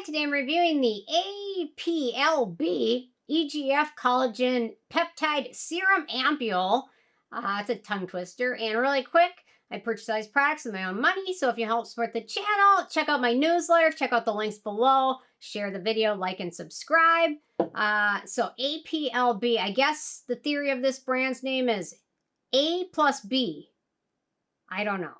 Today I'm reviewing the APLB EGF Collagen Peptide Serum Ampoule. It's a tongue twister. And really quick, I purchase these products with my own money. So if you help support the channel, check out my newsletter, check out the links below, share the video, like, and subscribe. So APLB, I guess the theory of this brand's name is A plus B. I don't know.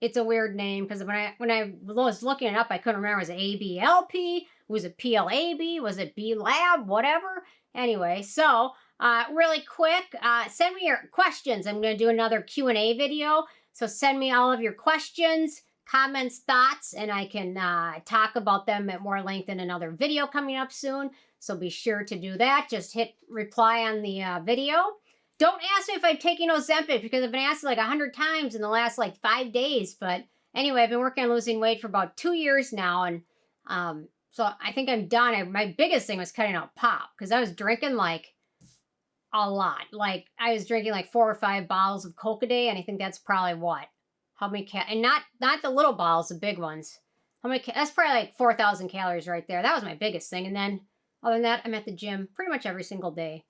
It's a weird name because when I was looking it up, I couldn't remember. Was it ABLP? Was it PLAB? Was it B Lab? Whatever. Anyway, so really quick, send me your questions. I'm going to do another Q&A video. So send me all of your questions, comments, thoughts, and I can talk about them at more length in another video coming up soon. So be sure to do that. Just hit reply on the video. Don't ask me if I'm taking Ozempic because I've been asked like 100 times in the last like 5 days. But anyway, I've been working on losing weight for about 2 years now. And so I think I'm done. My biggest thing was cutting out pop because I was drinking like a lot. Like I was drinking like 4 or 5 bottles of Coke a day. And I think that's probably what? How many and not the little bottles, the big ones. How many? That's probably like 4,000 calories right there. That was my biggest thing. And then other than that, I'm at the gym pretty much every single day,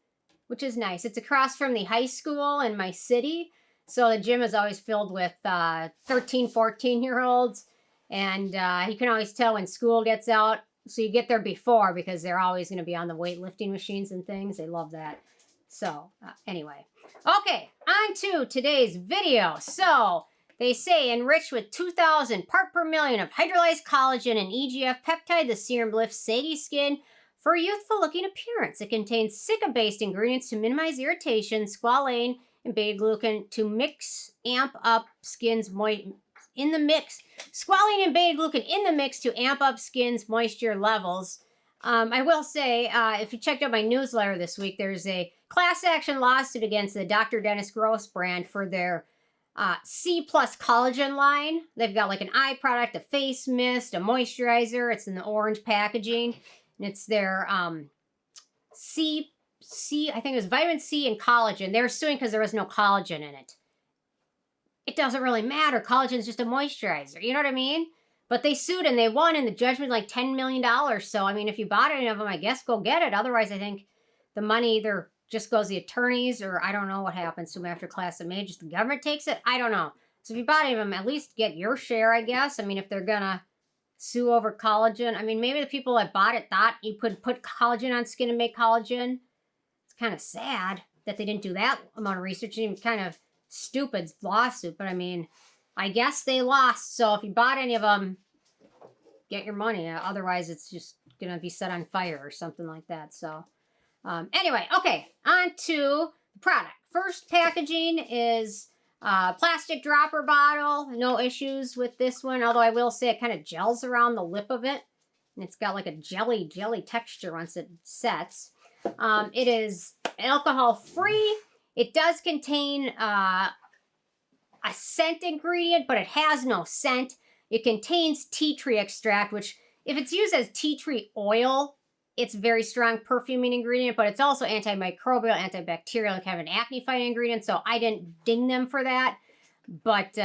which is nice. It's across from the high school in my city. So the gym is always filled with 13, 14-year-olds. And you can always tell when school gets out. So you get there before because they're always going to be on the weightlifting machines and things. They love that. So anyway. Okay, on to today's video. So they say enriched with 2,000 part per million of hydrolyzed collagen and EGF peptide, the serum lifts saggy skin for a youthful-looking appearance. It contains Cica-based ingredients to minimize irritation, Squalane and Beta-Glucan to amp up skin's Squalane and Beta-Glucan in the mix to amp up skin's moisture levels. I will say, if you checked out my newsletter this week, there's a class action lawsuit against the Dr. Dennis Gross brand for their C plus collagen line. They've got like an eye product, a face mist, a moisturizer. It's in the orange packaging. And it's their I think it was vitamin C and collagen. They were suing because there was no collagen in it. It doesn't really matter. Collagen is just a moisturizer. You know what I mean? But they sued and they won, and the judgment like $10 million. So, I mean, if you bought any of them, I guess go get it. Otherwise, I think the money either just goes to the attorneys or I don't know what happens to them after class of May. Just the government takes it. I don't know. So if you bought any of them, at least get your share, I guess. I mean, if they're going to sue over collagen. I mean, maybe the people that bought it thought you could put collagen on skin and make collagen. It's kind of sad that they didn't do that amount of research. It's kind of stupid lawsuit, but I mean, I guess they lost. So if you bought any of them, get your money. Otherwise, it's just going to be set on fire or something like that. So anyway, okay, on to the product. First packaging is plastic dropper bottle. No issues with this one, although I will say it kind of gels around the lip of it. And it's got like a jelly texture once it sets. It is alcohol-free. It does contain a scent ingredient, but it has no scent. It contains tea tree extract, which if it's used as tea tree oil, it's a very strong perfuming ingredient, but it's also antimicrobial, antibacterial, and kind of an acne-fighting ingredient, so I didn't ding them for that. But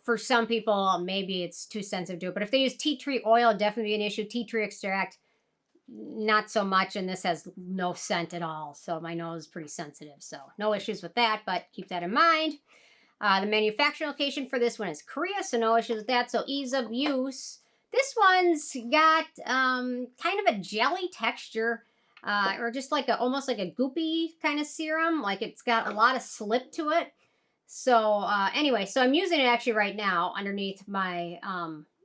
for some people, maybe it's too sensitive to it. But if they use tea tree oil, it'd definitely be an issue. Tea tree extract, not so much, and this has no scent at all, so my nose is pretty sensitive. So no issues with that, but keep that in mind. The manufacturing location for this one is Korea, so no issues with that. So ease of use. This one's got kind of a jelly texture, or just like almost like a goopy kind of serum. Like it's got a lot of slip to it. So anyway, so I'm using it actually right now underneath my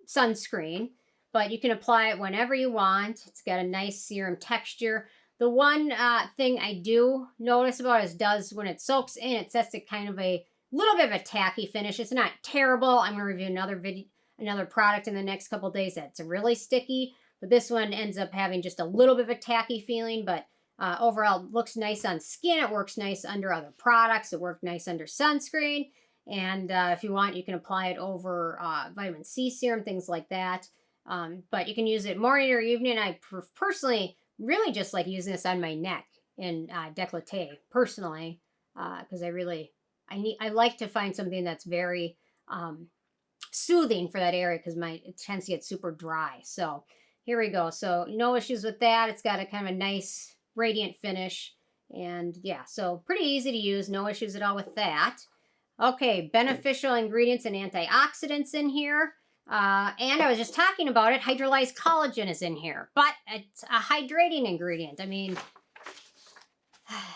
sunscreen. But you can apply it whenever you want. It's got a nice serum texture. The one thing I do notice about it is when it soaks in, it sets it kind of a little bit of a tacky finish. It's not terrible. I'm going to review another product in the next couple of days that's really sticky. But this one ends up having just a little bit of a tacky feeling. But overall, it looks nice on skin. It works nice under other products. It works nice under sunscreen. And if you want, you can apply it over vitamin C serum, things like that. But you can use it morning or evening. I personally really just like using this on my neck in décolleté, personally, because I like to find something that's very soothing for that area because it tends to get super dry. So here we go. So no issues with that. It's got a kind of a nice radiant finish. And yeah, so pretty easy to use. No issues at all with that. Okay, beneficial ingredients and antioxidants in here. And I was just talking about it. Hydrolyzed collagen is in here. But it's a hydrating ingredient. I mean,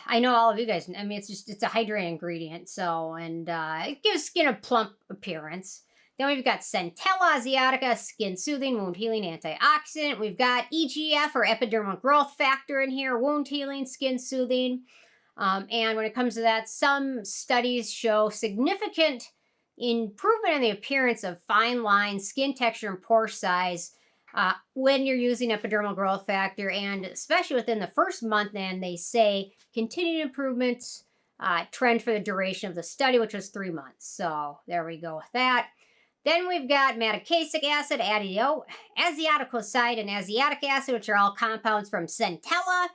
I know all of you guys, I mean, it's a hydrating ingredient. So, and it gives skin a plump appearance. Then we've got Centella, Asiatica, skin soothing, wound healing, antioxidant. We've got EGF or epidermal growth factor in here, wound healing, skin soothing. And when it comes to that, some studies show significant improvement in the appearance of fine lines, skin texture, and pore size when you're using epidermal growth factor, and especially within the first month. And they say continued improvements trend for the duration of the study, which was 3 months. So there we go with that. Then we've got Madecassic acid, Asiaticoside, and Asiatic acid, which are all compounds from Centella.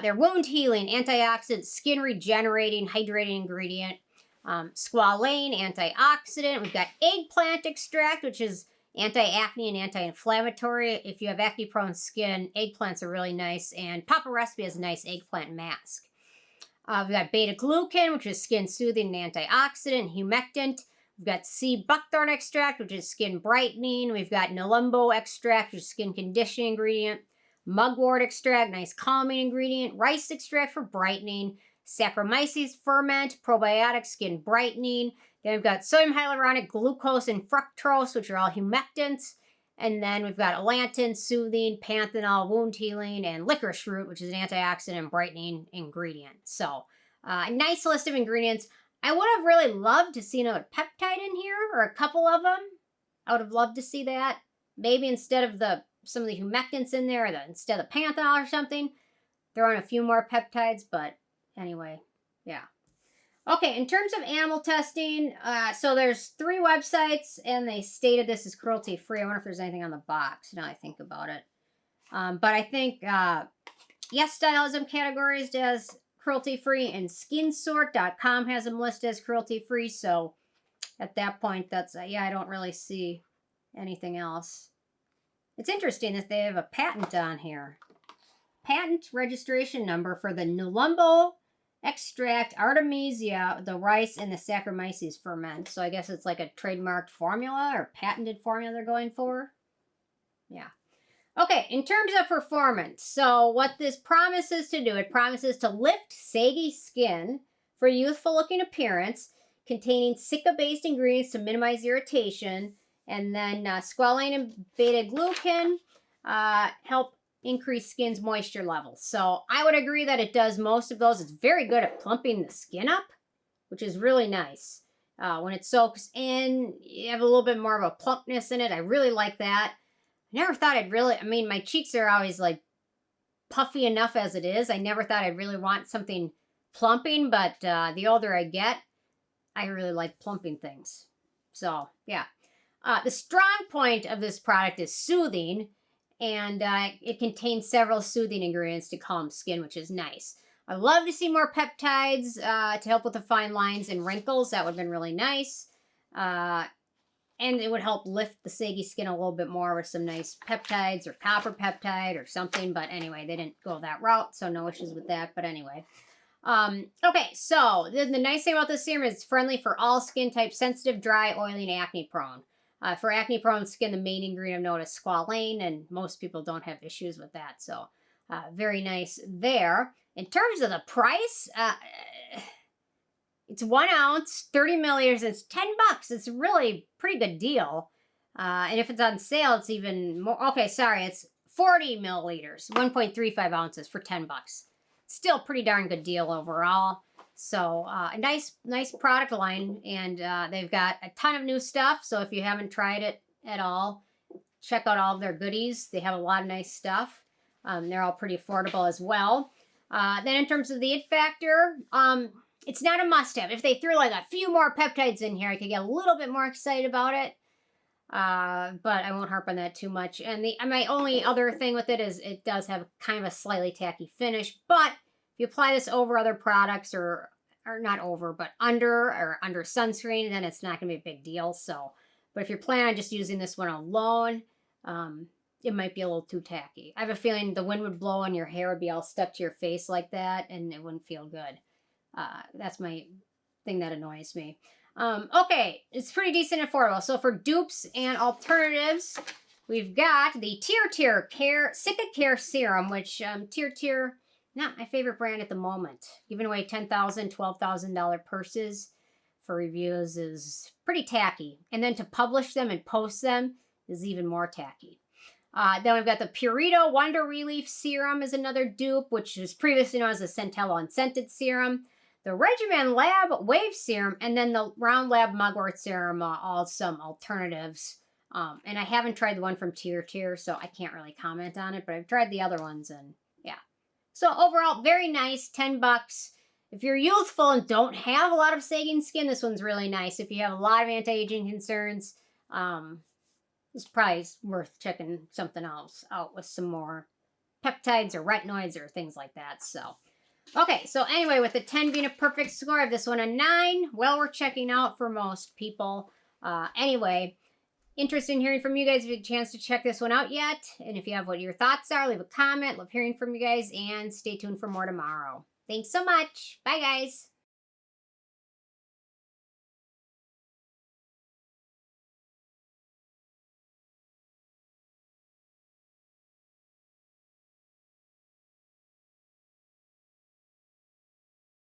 They're wound healing, antioxidant, skin regenerating, hydrating ingredient. Squalane, antioxidant. We've got eggplant extract, which is anti-acne and anti-inflammatory. If you have acne-prone skin, eggplants are really nice. And Papa Recipe has a nice eggplant mask. We've got Beta-Glucan, which is skin soothing and antioxidant, humectant. We've got sea buckthorn extract, which is skin brightening. We've got Nelumbo extract, which is skin conditioning ingredient. Mugwort extract, nice calming ingredient. Rice extract for brightening. Saccharomyces ferment, probiotic, skin brightening. Then we've got sodium hyaluronic, glucose, and fructose, which are all humectants. And then we've got allantoin, soothing, panthenol, wound healing, and licorice root, which is an antioxidant and brightening ingredient. So, a nice list of ingredients. I would have really loved to see another peptide in here, or a couple of them. I would have loved to see that. Maybe instead of some of the humectants in there, instead of panthenol or something, throw in a few more peptides, but anyway, yeah. Okay, in terms of animal testing, so there's 3 websites, and they stated this is cruelty-free. I wonder if there's anything on the box, now I think about it. But I think Yes Style has them categorized as cruelty-free, and skinsort.com has them listed as cruelty-free, so at that point, that's, yeah, I don't really see anything else. It's interesting that they have a patent on here. Patent registration number for the Nelumbo extract, Artemisia, the rice, and the Saccharomyces ferment. So I guess it's like a trademarked formula or patented formula they're going for. Yeah. Okay, in terms of performance, so what this promises to do, it promises to lift saggy skin for youthful looking appearance, containing Cica-based ingredients to minimize irritation, and then squalane and beta-glucan help increase skin's moisture levels. So I would agree that it does most of those. It's very good at plumping the skin up, which is really nice. When it soaks in, you have a little bit more of a plumpness in it. I really like that. I never thought I'd really, I mean, my cheeks are always like puffy enough as it is. I never thought I'd really want something plumping, but the older I get, I really like plumping things. So, yeah. The strong point of this product is soothing, and it contains several soothing ingredients to calm skin, which is nice. I'd love to see more peptides to help with the fine lines and wrinkles. That would have been really nice. And it would help lift the saggy skin a little bit more with some nice peptides or copper peptide or something. But anyway, they didn't go that route, so no issues with that. But anyway. Okay, so the nice thing about this serum is it's friendly for all skin types, sensitive, dry, oily, and acne prone. For acne prone skin, the main ingredient I've noticed is squalane, and most people don't have issues with that. So very nice there. In terms of the price, it's 1 ounce, 30 milliliters, it's $10. It's really pretty good deal. And if it's on sale, it's even more. Okay, sorry, it's 40 milliliters, 1.35 ounces for $10. Still pretty darn good deal overall. So a nice product line, and they've got a ton of new stuff. So if you haven't tried it at all, check out all of their goodies. They have a lot of nice stuff. They're all pretty affordable as well. Then in terms of the it factor, it's not a must-have. If they threw like a few more peptides in here, I could get a little bit more excited about it. But I won't harp on that too much. And my only other thing with it is it does have kind of a slightly tacky finish. But if you apply this over other products, or not over, but under sunscreen, then it's not going to be a big deal. So, but if you're planning on just using this one alone, it might be a little too tacky. I have a feeling the wind would blow and your hair would be all stuck to your face like that, and it wouldn't feel good. That's my thing that annoys me. Okay, it's pretty decent and affordable. So for dupes and alternatives, we've got the Tirtir Cica Care Serum, which Tirtir, not my favorite brand at the moment. Giving away $10,000, $12,000 purses for reviews is pretty tacky. And then to publish them and post them is even more tacky. Then we've got the Purito Wonder Relief Serum is another dupe, which was previously known as the Centella Unscented Serum. The Regimen Lab Wave Serum, and then the Round Lab Mugwort Serum, all some alternatives. And I haven't tried the one from Tirtir, so I can't really comment on it, but I've tried the other ones, and yeah. So overall, very nice, $10. If you're youthful and don't have a lot of sagging skin, this one's really nice. If you have a lot of anti-aging concerns, it's probably worth checking something else out with some more peptides or retinoids or things like that, so... Okay, so anyway, with the 10 being a perfect score, I have this one a 9. Well worth checking out for most people. Anyway, interested in hearing from you guys if you had a chance to check this one out yet. And if you have what your thoughts are, leave a comment. Love hearing from you guys, and stay tuned for more tomorrow. Thanks so much. Bye, guys.